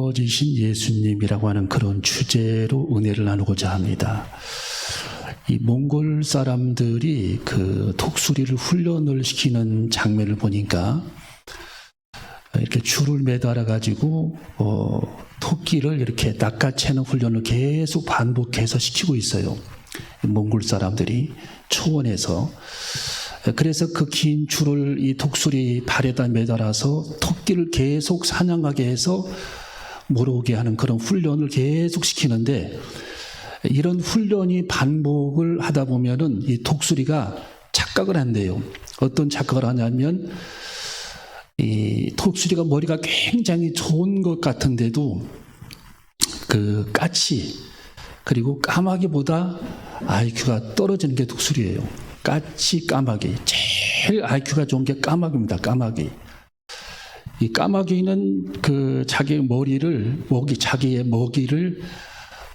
넘어지신 예수님이라고 하는 그런 주제로 은혜를 나누고자 합니다. 이 몽골 사람들이 그 독수리를 훈련을 시키는 장면을 보니까 이렇게 줄을 매달아 가지고 토끼를 이렇게 낚아채는 훈련을 계속 반복해서 시키고 있어요. 몽골 사람들이 초원에서. 그래서 그 긴 줄을 이 독수리 발에다 매달아서 토끼를 계속 사냥하게 해서 몰아오게 하는 그런 훈련을 계속 시키는데, 이런 훈련이 반복을 하다 보면은 이 독수리가 착각을 한대요. 어떤 착각을 하냐면, 이 독수리가 머리가 굉장히 좋은 것 같은데도 그 까치 그리고 까마귀보다 IQ가 떨어지는 게 독수리예요. 까치, 까마귀. 제일 IQ가 좋은 게 까마귀입니다. 까마귀. 이 까마귀는 그 자기의 먹이를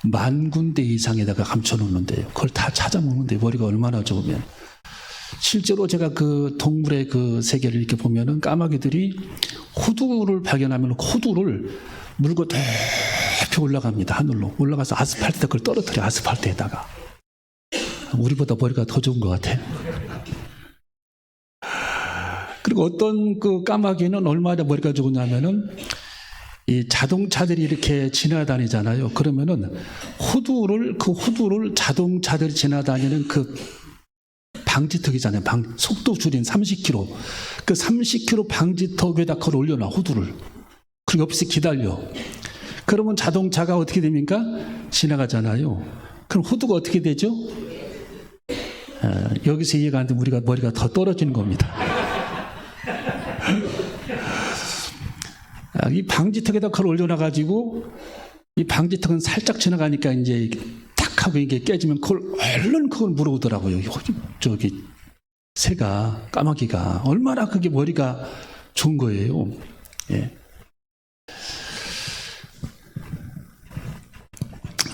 10,000군데 이상에다가 감춰놓는데요. 그걸 다 찾아먹는데 머리가 얼마나 좋으면. 실제로 제가 그 동물의 그 세계를 이렇게 보면은 까마귀들이 호두를 발견하면 호두를 물고 높이 올라갑니다. 하늘로. 올라가서 아스팔트에다 그걸 떨어뜨려, 아스팔트에다가. 우리보다 머리가 더 좋은 것 같아요. 그리고 어떤 그 까마귀는 얼마나 머리가 좋으냐면은 이 자동차들이 이렇게 지나다니잖아요. 그러면은 호두를 자동차들이 지나다니는 그 방지턱이잖아요. 속도 줄인 30km. 그 30km 방지턱에다 그걸 올려놔, 호두를. 그리고 옆에서 기다려. 그러면 자동차가 어떻게 됩니까? 지나가잖아요. 그럼 호두가 어떻게 되죠? 여기서 이해가 안 되면 우리가 머리가 더 떨어지는 겁니다. 이 방지턱에다 그걸 올려놔가지고, 이 방지턱은 살짝 지나가니까 이제 탁 하고 이게 깨지면 얼른 그걸 물어오더라고요. 저기 새가, 까마귀가. 얼마나 그게 머리가 좋은 거예요. 예.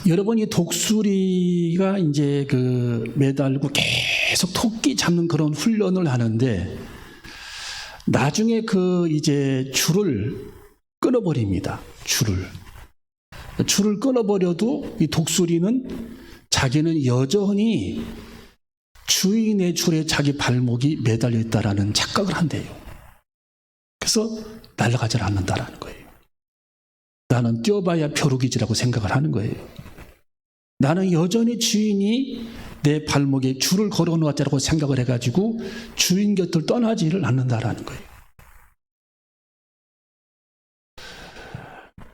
여러분, 이 독수리가 이제 그 매달고 계속 토끼 잡는 그런 훈련을 하는데, 나중에 그 이제 줄을 끊어버립니다. 줄을 끊어버려도 이 독수리는 자기는 여전히 주인의 줄에 자기 발목이 매달려 있다라는 착각을 한대요. 그래서 날아가질 않는다라는 거예요. 나는 뛰어봐야 벼룩이지라고 생각을 하는 거예요. 나는 여전히 주인이 내 발목에 줄을 걸어 놓았다라고 생각을 해가지고 주인 곁을 떠나지를 않는다라는 거예요.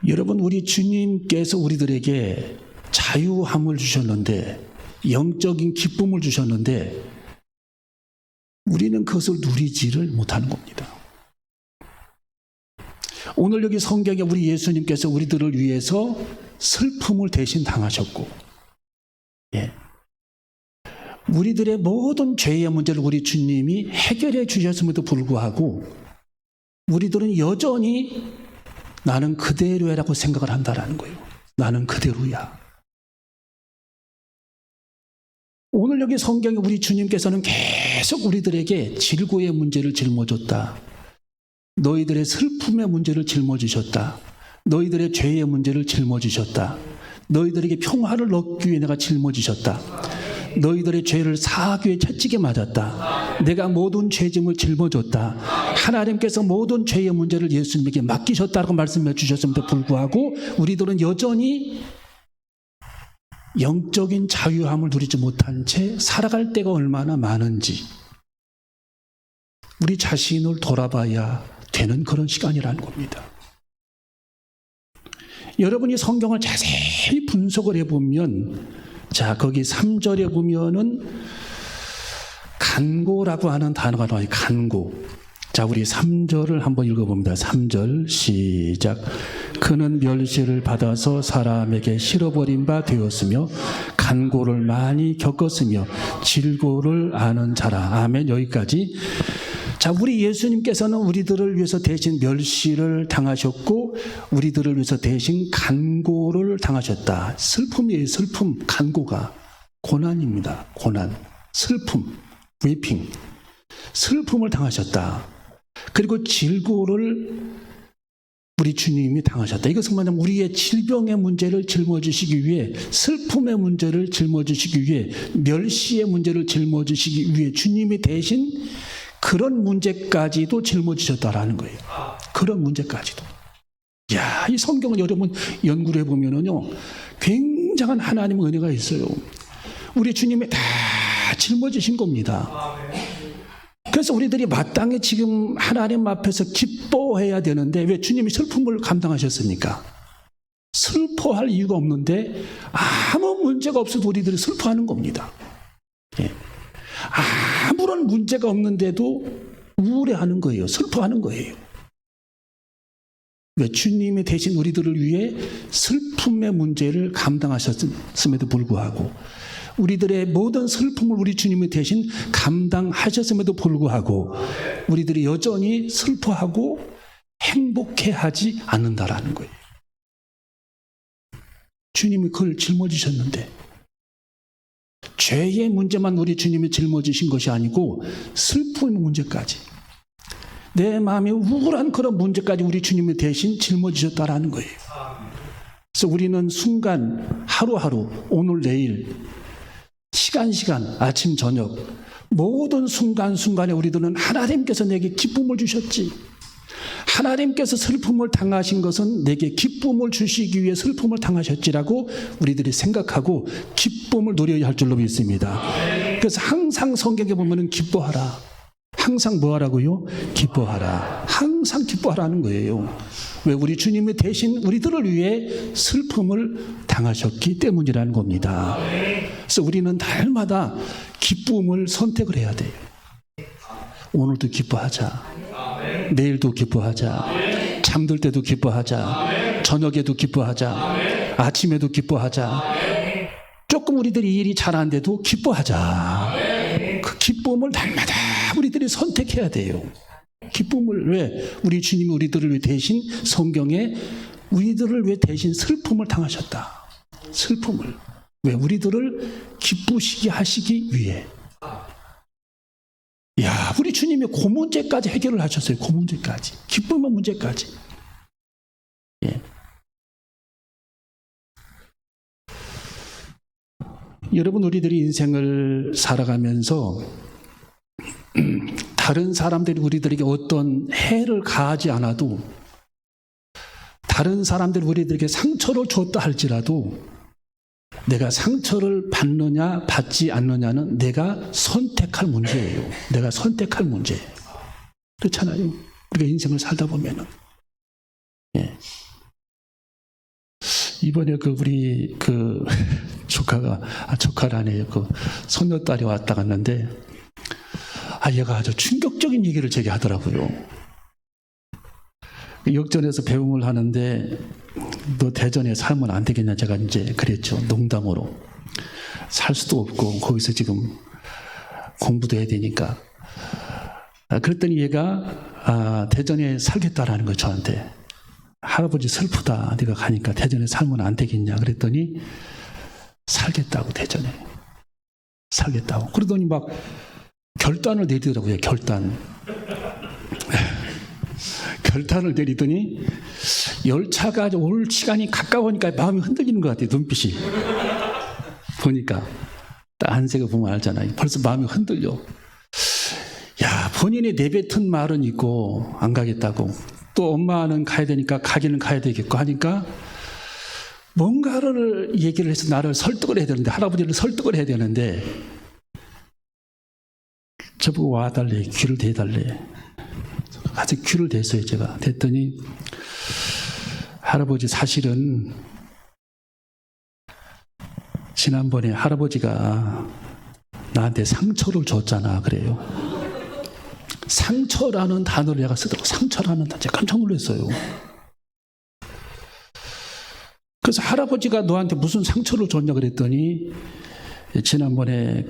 여러분, 우리 주님께서 우리들에게 자유함을 주셨는데, 영적인 기쁨을 주셨는데, 우리는 그것을 누리지를 못하는 겁니다. 오늘 여기 성경에 우리 예수님께서 우리들을 위해서 슬픔을 대신 당하셨고, 예. 우리들의 모든 죄의 문제를 우리 주님이 해결해 주셨음에도 불구하고 우리들은 여전히 나는 그대로야라고 생각을 한다라는 거예요. 나는 그대로야. 오늘 여기 성경에 우리 주님께서는 계속 우리들에게 질고의 문제를 짊어졌다. 너희들의 슬픔의 문제를 짊어지셨다. 너희들의 죄의 문제를 짊어지셨다. 너희들에게 평화를 얻기 위해 내가 짊어지셨다. 너희들의 죄를 사하기 위해 채찍에 맞았다. 내가 모든 죄짐을 짊어졌다. 하나님께서 모든 죄의 문제를 예수님에게 맡기셨다고 말씀해 주셨음에도 불구하고 우리들은 여전히 영적인 자유함을 누리지 못한 채 살아갈 때가 얼마나 많은지 우리 자신을 돌아봐야 되는 그런 시간이라는 겁니다. 여러분이 성경을 자세히 분석을 해보면, 자, 거기 3절에 보면은 간고라고 하는 단어가 나와요. 간고. 자, 우리 3절을 한번 읽어봅니다. 3절 시작. 그는 멸시를 받아서 사람에게 실어버린 바 되었으며 간고를 많이 겪었으며 질고를 아는 자라. 아멘. 여기까지. 자, 우리 예수님께서는 우리들을 위해서 대신 멸시를 당하셨고 우리들을 위해서 대신 간고를 당하셨다. 슬픔이에요. 슬픔. 간고가 고난입니다. 고난. 슬픔. 웨이핑. 슬픔을 당하셨다. 그리고 질고를 우리 주님이 당하셨다. 이것은 뭐냐면 우리의 질병의 문제를 짊어지시기 위해, 슬픔의 문제를 짊어지시기 위해, 멸시의 문제를 짊어지시기 위해 주님이 대신 그런 문제까지도 짊어지셨다라는 거예요. 그런 문제까지도. 야, 이 성경을 여러분 연구를 해보면은요, 굉장한 하나님의 은혜가 있어요. 우리 주님이 다 짊어지신 겁니다. 그래서 우리들이 마땅히 지금 하나님 앞에서 기뻐해야 되는데, 왜 주님이 슬픔을 감당하셨습니까? 슬퍼할 이유가 없는데 아무 문제가 없어도 우리들이 슬퍼하는 겁니다. 예. 아무런 문제가 없는데도 우울해하는 거예요. 슬퍼하는 거예요. 왜? 주님이 대신 우리들을 위해 슬픔의 문제를 감당하셨음에도 불구하고, 우리들의 모든 슬픔을 우리 주님이 대신 감당하셨음에도 불구하고 우리들이 여전히 슬퍼하고 행복해하지 않는다라는 거예요. 주님이 그걸 짊어지셨는데, 죄의 문제만 우리 주님이 짊어지신 것이 아니고 슬픔의 문제까지, 내 마음이 우울한 그런 문제까지 우리 주님이 대신 짊어지셨다라는 거예요. 그래서 우리는 순간, 하루하루, 오늘 내일, 시간, 아침, 저녁, 모든 순간순간에 우리들은 하나님께서 내게 기쁨을 주셨지, 하나님께서 슬픔을 당하신 것은 내게 기쁨을 주시기 위해 슬픔을 당하셨지라고 우리들이 생각하고 기쁨을 누려야 할 줄로 믿습니다. 그래서 항상 성경에 보면은 기뻐하라. 항상 뭐 하라고요? 기뻐하라. 항상 기뻐하라는 거예요. 왜? 우리 주님이 대신 우리들을 위해 슬픔을 당하셨기 때문이라는 겁니다. 그래서 우리는 날마다 기쁨을 선택을 해야 돼요. 오늘도 기뻐하자. 내일도 기뻐하자. 잠들 때도 기뻐하자. 저녁에도 기뻐하자. 아침에도 기뻐하자. 조금 우리들이 일이 잘 안 돼도 기뻐하자. 그 기쁨을 날마다 우리들이 선택해야 돼요. 기쁨을. 왜? 우리 주님이 우리들을 위해 대신 성경에 우리들을 위해 대신 슬픔을 당하셨다. 슬픔을. 왜? 우리들을 기쁘시게 하시기 위해. 야, 우리 주님이 그 문제까지 해결을 하셨어요. 그 문제까지. 기쁨의 문제까지. 예. 여러분, 우리들이 인생을 살아가면서 다른 사람들이 우리들에게 어떤 해를 가하지 않아도, 다른 사람들이 우리들에게 상처를 줬다 할지라도 내가 상처를 받느냐 받지 않느냐는 내가 선택할 문제예요. 내가 선택할 문제예요. 그렇잖아요. 우리가 인생을 살다 보면은. 예. 이번에 우리 조카라네요. 손녀딸이 왔다 갔는데, 얘가 아주 충격적인 얘기를 제게 하더라고요. 역전에서 배움을 하는데, 너 대전에 살면 안 되겠냐, 제가 이제 그랬죠. 농담으로. 살 수도 없고 거기서 지금 공부도 해야 되니까. 그랬더니 얘가 대전에 살겠다라는 거예요, 저한테. 할아버지 슬프다, 네가 가니까 대전에 살면 안 되겠냐 그랬더니 살겠다고. 대전에 살겠다고. 그러더니 막 결단을 내리더라고요. 결단을 내리더니 열차가 올 시간이 가까우니까 마음이 흔들리는 것 같아요. 눈빛이 보니까 딱 안색을 보면 알잖아요. 벌써 마음이 흔들려. 야, 본인이 내뱉은 말은 있고 안 가겠다고, 또 엄마는 가야 되니까 가기는 가야 되겠고 하니까 뭔가를 얘기를 해서 나를 설득을 해야 되는데, 할아버지를 설득을 해야 되는데, 저보고 와달래, 귀를 대달래. 아직 귀를 댔어요. 제가 됐더니, 할아버지 사실은 지난번에 할아버지가 나한테 상처를 줬잖아 그래요. 상처라는 단어를 내가 쓰더라고. 상처라는 단어. 제가 깜짝 놀랐어요. 그래서 할아버지가 너한테 무슨 상처를 줬냐 그랬더니, 지난번에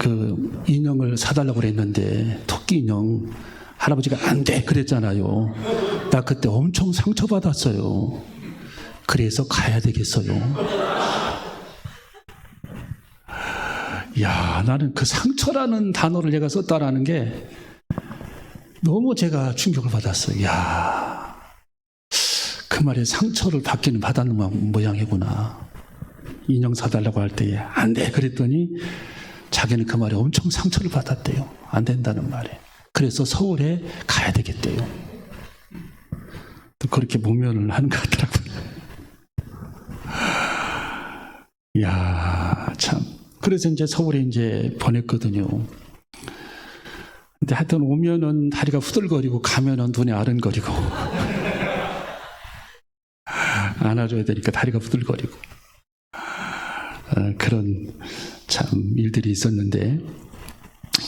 인형을 사달라고 그랬는데, 토끼 인형, 할아버지가 안 돼 그랬잖아요. 나 그때 엄청 상처받았어요. 그래서 가야 되겠어요. 야, 나는 그 상처라는 단어를 내가 썼다라는 게 너무 제가 충격을 받았어요. 야, 그 말에 상처를 받기는 받았는 모양이구나. 인형 사달라고 할 때에 안 돼 그랬더니 자기는 그 말에 엄청 상처를 받았대요. 안 된다는 말에. 그래서 서울에 가야 되겠대요. 또 그렇게 모면을 하는 것 같더라고요. 이야, 참. 그래서 이제 서울에 이제 보냈거든요. 근데 하여튼 오면은 다리가 후들거리고 가면은 눈이 아른거리고 안아줘야 되니까 다리가 후들거리고 그런 참 일들이 있었는데,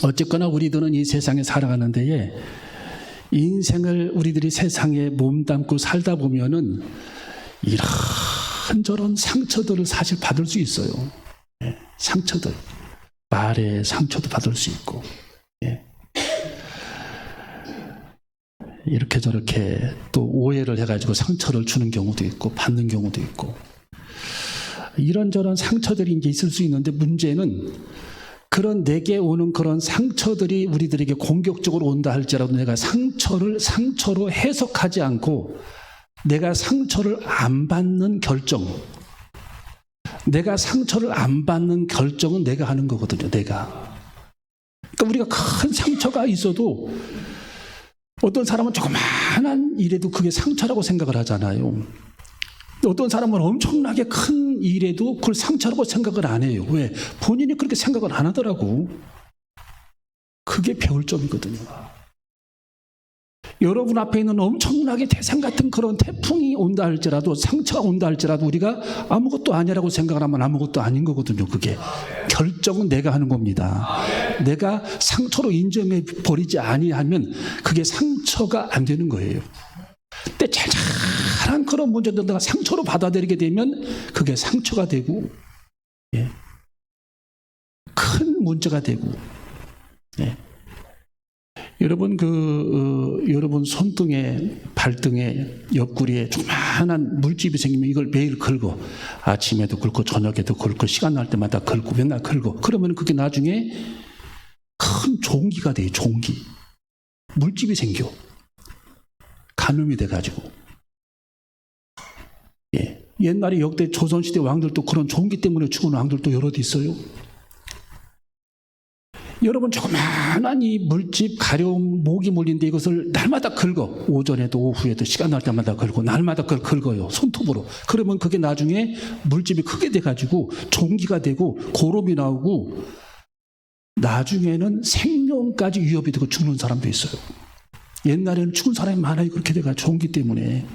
어쨌거나 우리들은 이 세상에 살아가는 데에 인생을 우리들이 세상에 몸담고 살다 보면은 이런저런 상처들을 사실 받을 수 있어요. 상처들, 말에 상처도 받을 수 있고, 이렇게 저렇게 또 오해를 해가지고 상처를 주는 경우도 있고 받는 경우도 있고, 이런저런 상처들이 이제 있을 수 있는데, 문제는 그런 내게 오는 그런 상처들이 우리들에게 공격적으로 온다 할지라도 내가 상처를 상처로 해석하지 않고 내가 상처를 안 받는 결정, 내가 상처를 안 받는 결정은 내가 하는 거거든요. 내가. 그러니까 우리가 큰 상처가 있어도 어떤 사람은 조그마한 일에도 그게 상처라고 생각을 하잖아요. 어떤 사람은 엄청나게 큰 일에도 그걸 상처라고 생각을 안 해요. 왜? 본인이 그렇게 생각을 안 하더라고. 그게 배울 점이거든요. 여러분 앞에 있는 엄청나게 태산 같은 그런 태풍이 온다 할지라도, 상처가 온다 할지라도 우리가 아무것도 아니라고 생각을 하면 아무것도 아닌 거거든요. 그게 결정은 내가 하는 겁니다. 내가 상처로 인정해 버리지 아니하면 그게 상처가 안 되는 거예요. 근데 잘잘한 그런 문제들 내가 상처로 받아들이게 되면 그게 상처가 되고, 큰 문제가 되고, 여러분 여러분 손등에, 발등에, 옆구리에 조그마한 물집이 생기면 이걸 매일 긁어. 아침에도 긁고 저녁에도 긁고 시간 날 때마다 긁고 맨날 긁어. 그러면 그게 나중에 큰 종기가 돼요. 종기. 물집이 생겨. 감염이 돼가지고. 옛날에 역대 조선시대 왕들도 그런 종기 때문에 죽은 왕들도 여럿 있어요. 여러분 조그마한 이 물집, 가려움, 모기 물린데 이것을 날마다 긁어. 오전에도 오후에도 시간 날 때마다 긁고 날마다 그걸 긁어요. 손톱으로. 그러면 그게 나중에 물집이 크게 돼가지고 종기가 되고 고름이 나오고 나중에는 생명까지 위협이 되고 죽는 사람도 있어요. 옛날에는 죽은 사람이 많아요. 그렇게 돼가 종기 때문에.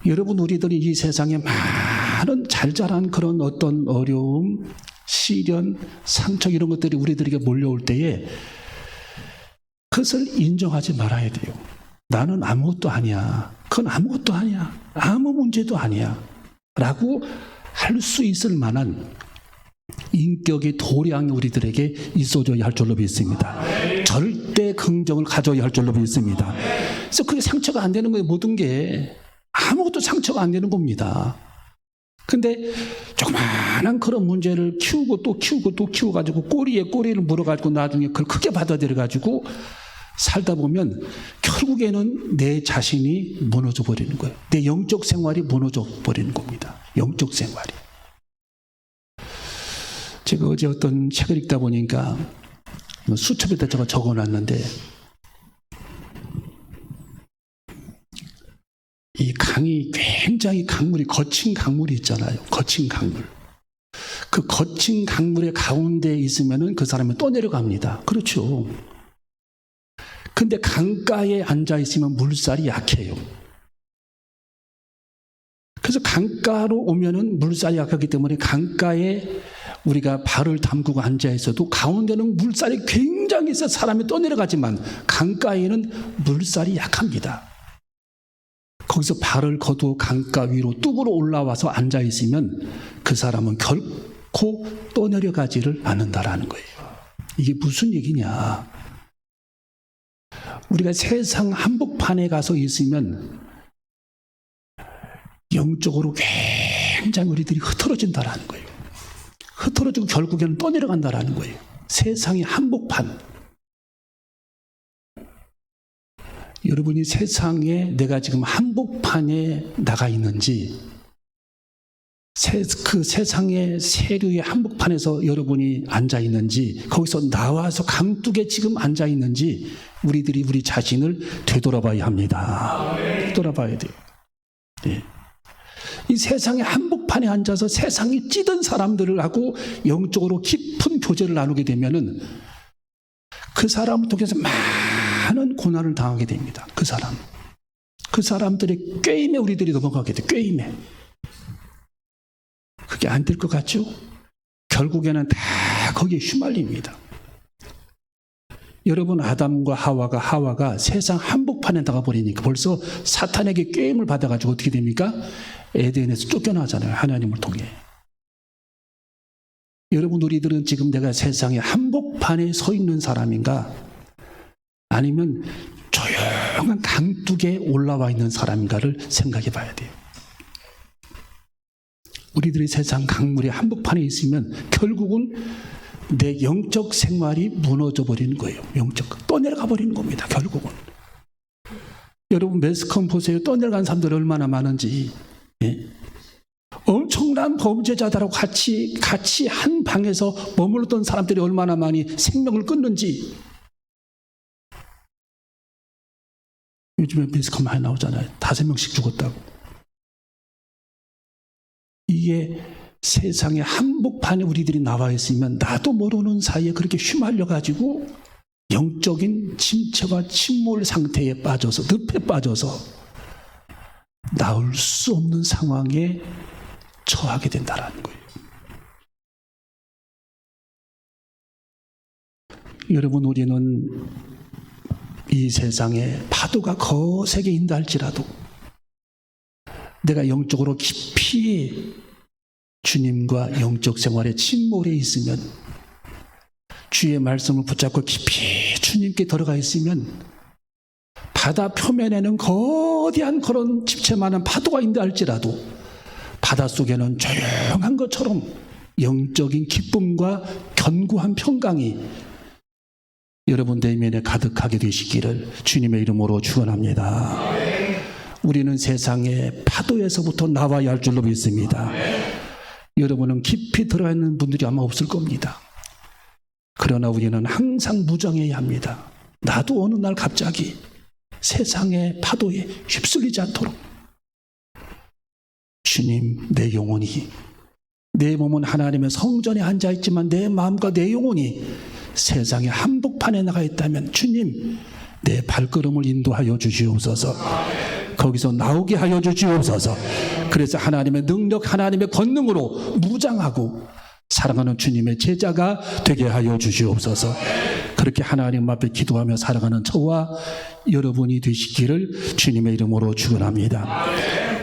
여러분 우리들이 이 세상에 많은 잘 자란 그런 어떤 어려움, 시련, 상처 이런 것들이 우리들에게 몰려올 때에 그것을 인정하지 말아야 돼요. 나는 아무것도 아니야. 그건 아무것도 아니야. 아무 문제도 아니야. 라고 할 수 있을 만한 인격의 도량이 우리들에게 있어줘야 할 줄로 믿습니다. 절대 긍정을 가져야 할 줄로 믿습니다. 그래서 그게 상처가 안 되는 거예요. 모든 게. 아무것도 상처가 안 되는 겁니다. 근데 조그마한 그런 문제를 키우고 또 키우고 또 키워가지고 꼬리에 꼬리를 물어가지고 나중에 그걸 크게 받아들여가지고 살다 보면 결국에는 내 자신이 무너져 버리는 거예요. 내 영적 생활이 무너져 버리는 겁니다. 영적 생활이. 제가 어제 어떤 책을 읽다 보니까 수첩에다 제가 적어놨는데, 이 강이 굉장히 강물이 거친 강물이 있잖아요. 거친 강물. 그 거친 강물의 가운데 있으면은 그 사람이 또 내려갑니다. 그렇죠. 근데 강가에 앉아 있으면 물살이 약해요. 그래서 강가로 오면은 물살이 약하기 때문에 강가에 우리가 발을 담그고 앉아 있어도 가운데는 물살이 굉장히 있어 사람이 또 내려가지만 강가에는 물살이 약합니다. 거기서 발을 거두어 강가 위로 뚝으로 올라와서 앉아 있으면 그 사람은 결코 떠내려가지를 않는다라는 거예요. 이게 무슨 얘기냐? 우리가 세상 한복판에 가서 있으면 영적으로 굉장히 우리들이 흐트러진다라는 거예요. 흐트러지고 결국에는 떠내려간다라는 거예요. 세상의 한복판. 여러분이 세상에 내가 지금 한복판에 나가 있는지, 그 세상의 세류의 한복판에서 여러분이 앉아 있는지, 거기서 나와서 강둑에 지금 앉아 있는지 우리들이 우리 자신을 되돌아봐야 합니다. 되돌아봐야 돼요. 네. 이 세상의 한복판에 앉아서 세상이 찌든 사람들을 하고 영적으로 깊은 교제를 나누게 되면은 그 사람을 통해서 많은 고난을 당하게 됩니다. 그 사람들의 꾀임에 우리들이 넘어가게 돼. 꾀임에. 그게 안 될 것 같죠? 결국에는 다 거기에 휘말립니다. 여러분, 아담과 하와가 세상 한복판에 나가버리니까 벌써 사탄에게 꾀임을 받아가지고 어떻게 됩니까? 에덴에서 쫓겨나잖아요. 하나님을 통해. 여러분, 우리들은 지금 내가 세상의 한복판에 서 있는 사람인가? 아니면 조용한 강둑에 올라와 있는 사람인가를 생각해 봐야 돼요. 우리들이 세상 강물의 한복판에 있으면 결국은 내 영적 생활이 무너져 버리는 거예요. 떠내려가 버리는 겁니다. 결국은. 여러분, 매스컴 보세요. 떠내려간 사람들 얼마나 많은지. 예? 엄청난 범죄자들하고 같이 한 방에서 머물렀던 사람들이 얼마나 많이 생명을 끊는지. 요즘에 매스컴 많이 나오잖아요. 5명씩 죽었다고. 이게 세상의 한복판에 우리들이 나와 있으면 나도 모르는 사이에 그렇게 휘말려가지고 영적인 침체와 침몰 상태에 빠져서, 늪에 빠져서 나올 수 없는 상황에 처하게 된다는 거예요. 여러분, 우리는 이 세상에 파도가 거세게 인다 할지라도 내가 영적으로 깊이 주님과 영적 생활에 침몰해 있으면, 주의 말씀을 붙잡고 깊이 주님께 들어가 있으면 바다 표면에는 거대한 그런 집채만한 파도가 있다 할지라도 바닷속에는 조용한 것처럼 영적인 기쁨과 견고한 평강이 여러분 내면에 가득하게 되시기를 주님의 이름으로 축원합니다. 우리는 세상의 파도에서부터 나와야 할 줄로 믿습니다. 여러분은 깊이 들어가 있는 분들이 아마 없을 겁니다. 그러나 우리는 항상 무장해야 합니다. 나도 어느 날 갑자기 세상의 파도에 휩쓸리지 않도록, 주님, 내 영혼이, 내 몸은 하나님의 성전에 앉아있지만 내 마음과 내 영혼이 세상의 한복판에 나가 있다면 주님, 내 발걸음을 인도하여 주시옵소서. 거기서 나오게 하여 주시옵소서. 그래서 하나님의 능력, 하나님의 권능으로 무장하고 사랑하는 주님의 제자가 되게 하여 주시옵소서. 그렇게 하나님 앞에 기도하며 살아가는 저와 여러분이 되시기를 주님의 이름으로 축원합니다.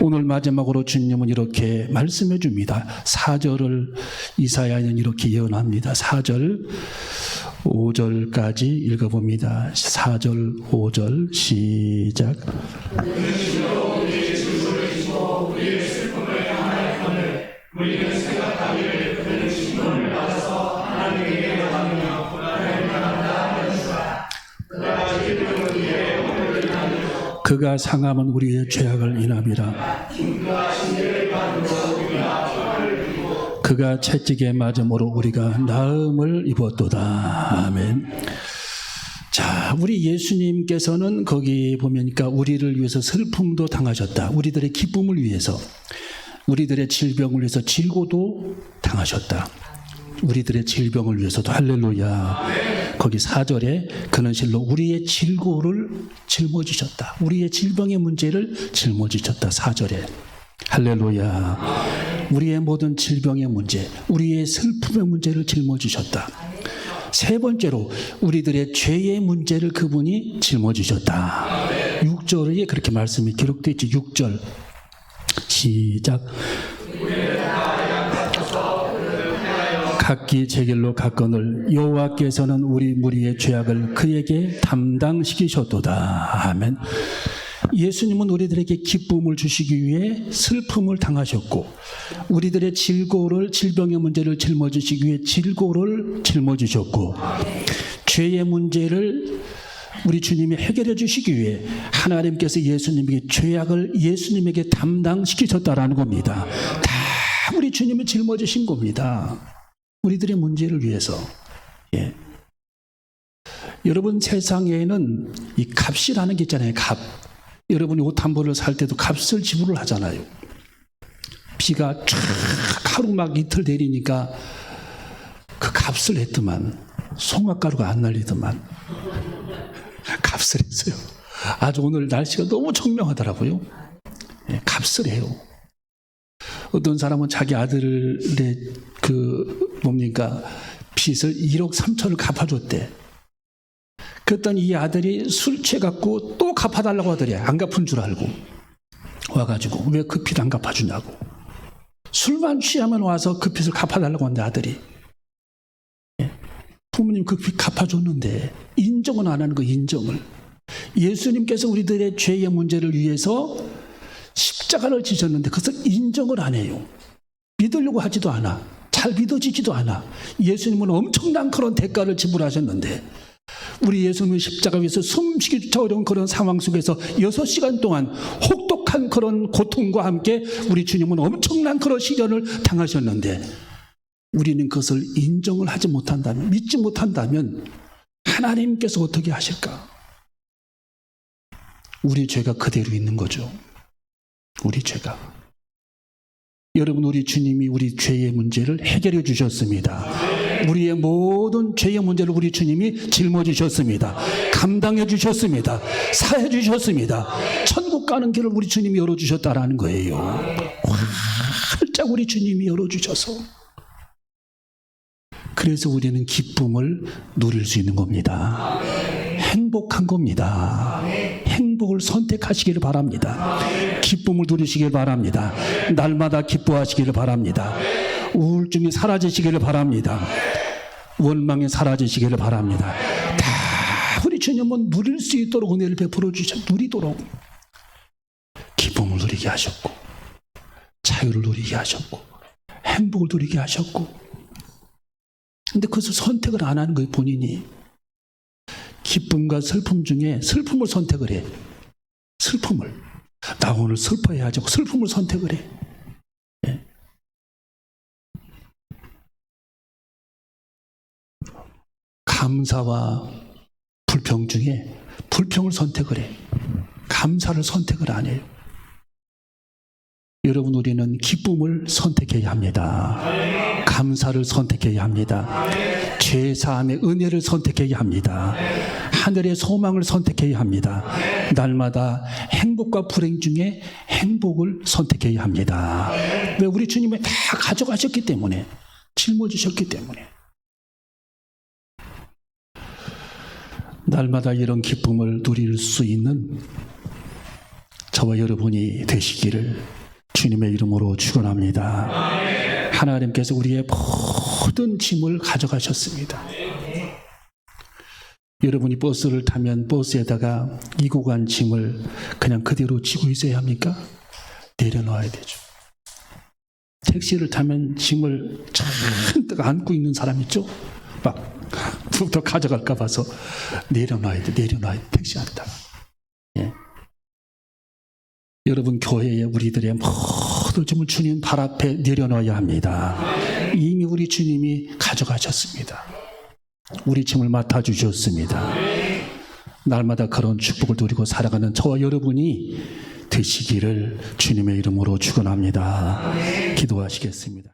오늘 마지막으로 주님은 이렇게 말씀해 줍니다. 4절을 이사야는 이렇게 예언합니다. 4절 5절까지 읽어봅니다. 4절 5절 시작. 우리는 생각하기를 그는 신분을 받아서 하나님에게 받으며 고난을 당한다 하였으나 그가 상함은 우리의 죄악을 인함이라. 그가 채찍에 맞음으로 우리가 나음을 입었도다. 아멘. 자, 우리 예수님께서는 거기 보면니까 우리를 위해서 슬픔도 당하셨다. 우리들의 기쁨을 위해서, 우리들의 질병을 위해서 질고도 당하셨다. 우리들의 질병을 위해서도. 할렐루야. 거기 4절에 그는 실로 우리의 질고를 짊어지셨다. 우리의 질병의 문제를 짊어지셨다. 4절에. 할렐루야. 우리의 모든 질병의 문제, 우리의 슬픔의 문제를 짊어지셨다. 세 번째로 우리들의 죄의 문제를 그분이 짊어지셨다. 6절에 그렇게 말씀이 기록되어 있지. 6절 시작. 각기 제 길로 갔거늘 여호와께서는 우리 무리의 죄악을 그에게 담당시키셨도다. 아멘. 예수님은 우리들에게 기쁨을 주시기 위해 슬픔을 당하셨고, 우리들의 질병의 문제를 짊어지시기 위해 질고를 짊어지셨고, 죄의 문제를 우리 주님이 해결해 주시기 위해 하나님께서 예수님에게 죄악을 예수님에게 담당시키셨다라는 겁니다. 다 우리 주님이 짊어지신 겁니다. 우리들의 문제를 위해서. 예. 여러분, 세상에는 이 값이라는 게 있잖아요. 값. 여러분이 옷 한 벌을 살 때도 값을 지불을 하잖아요. 비가 쫙 하루 막 이틀 내리니까 그 값을 했더만 송화가루가 안 날리더만 값을 했어요. 아주 오늘 날씨가 너무 청명하더라고요. 예, 값을 해요. 어떤 사람은 자기 아들의 빚을 1억 3천을 갚아줬대. 그랬더니 이 아들이 술 취해갖고 또 갚아달라고 하더래. 안 갚은 줄 알고 와가지고 왜 그 빚 안 갚아주냐고. 술만 취하면 와서 그 빚을 갚아달라고 하는데 아들이. 부모님 그 빚 갚아줬는데 인정은 안 하는 거. 인정을. 예수님께서 우리들의 죄의 문제를 위해서 십자가를 지셨는데 그것을 인정을 안 해요. 믿으려고 하지도 않아. 잘 믿어지지도 않아. 예수님은 엄청난 그런 대가를 지불하셨는데 우리 예수님은 십자가 위에서 숨쉬기조차 어려운 그런 상황 속에서 6시간 동안 혹독한 그런 고통과 함께 우리 주님은 엄청난 그런 시련을 당하셨는데 우리는 그것을 인정을 하지 못한다면, 믿지 못한다면 하나님께서 어떻게 하실까? 우리 죄가 그대로 있는 거죠. 우리 죄가. 여러분, 우리 주님이 우리 죄의 문제를 해결해 주셨습니다. 우리의 모든 죄의 문제를 우리 주님이 짊어지셨습니다. 감당해 주셨습니다. 사해 주셨습니다. 천국 가는 길을 우리 주님이 열어주셨다라는 거예요. 활짝 우리 주님이 열어주셔서. 그래서 우리는 기쁨을 누릴 수 있는 겁니다. 행복한 겁니다. 행복을 선택하시기를 바랍니다. 기쁨을 누리시길 바랍니다. 날마다 기뻐하시기를 바랍니다. 우울증이 사라지시기를 바랍니다. 원망이 사라지시기를 바랍니다. 다 우리 주님은 누릴 수 있도록 은혜를 베풀어 주셔. 누리도록 기쁨을 누리게 하셨고 자유를 누리게 하셨고 행복을 누리게 하셨고. 근데 그것을 선택을 안 하는 거예요. 본인이. 기쁨과 슬픔 중에 슬픔을 선택을 해. 슬픔을. 나 오늘 슬퍼해야지. 슬픔을 선택을 해. 예. 감사와 불평 중에 불평을 선택을 해. 감사를 선택을 안 해요. 여러분, 우리는 기쁨을 선택해야 합니다. 감사를 선택해야 합니다. 죄사함의 은혜를 선택해야 합니다. 하늘의 소망을 선택해야 합니다. 날마다 행복과 불행 중에 행복을 선택해야 합니다. 왜? 우리 주님이 다 가져가셨기 때문에, 짊어지셨기 때문에. 날마다 이런 기쁨을 누릴 수 있는 저와 여러분이 되시기를 주님의 이름으로 축원합니다. 하나님께서 우리의 모든 짐을 가져가셨습니다. 여러분이 버스를 타면 버스에다가 이고 간 짐을 그냥 그대로 지고 있어야 합니까? 내려놔야 되죠. 택시를 타면 짐을 잔뜩 안고 있는 사람 있죠? 막 더 가져갈까 봐서 내려놔야 돼. 내려놔야 돼. 택시 안에다가. 예. 여러분, 교회에 우리들의 모든 짐을 주님 발 앞에 내려놔야 합니다. 이미 우리 주님이 가져가셨습니다. 우리 짐을 맡아주셨습니다. 날마다 그런 축복을 누리고 살아가는 저와 여러분이 되시기를 주님의 이름으로 축원합니다. 기도하시겠습니다.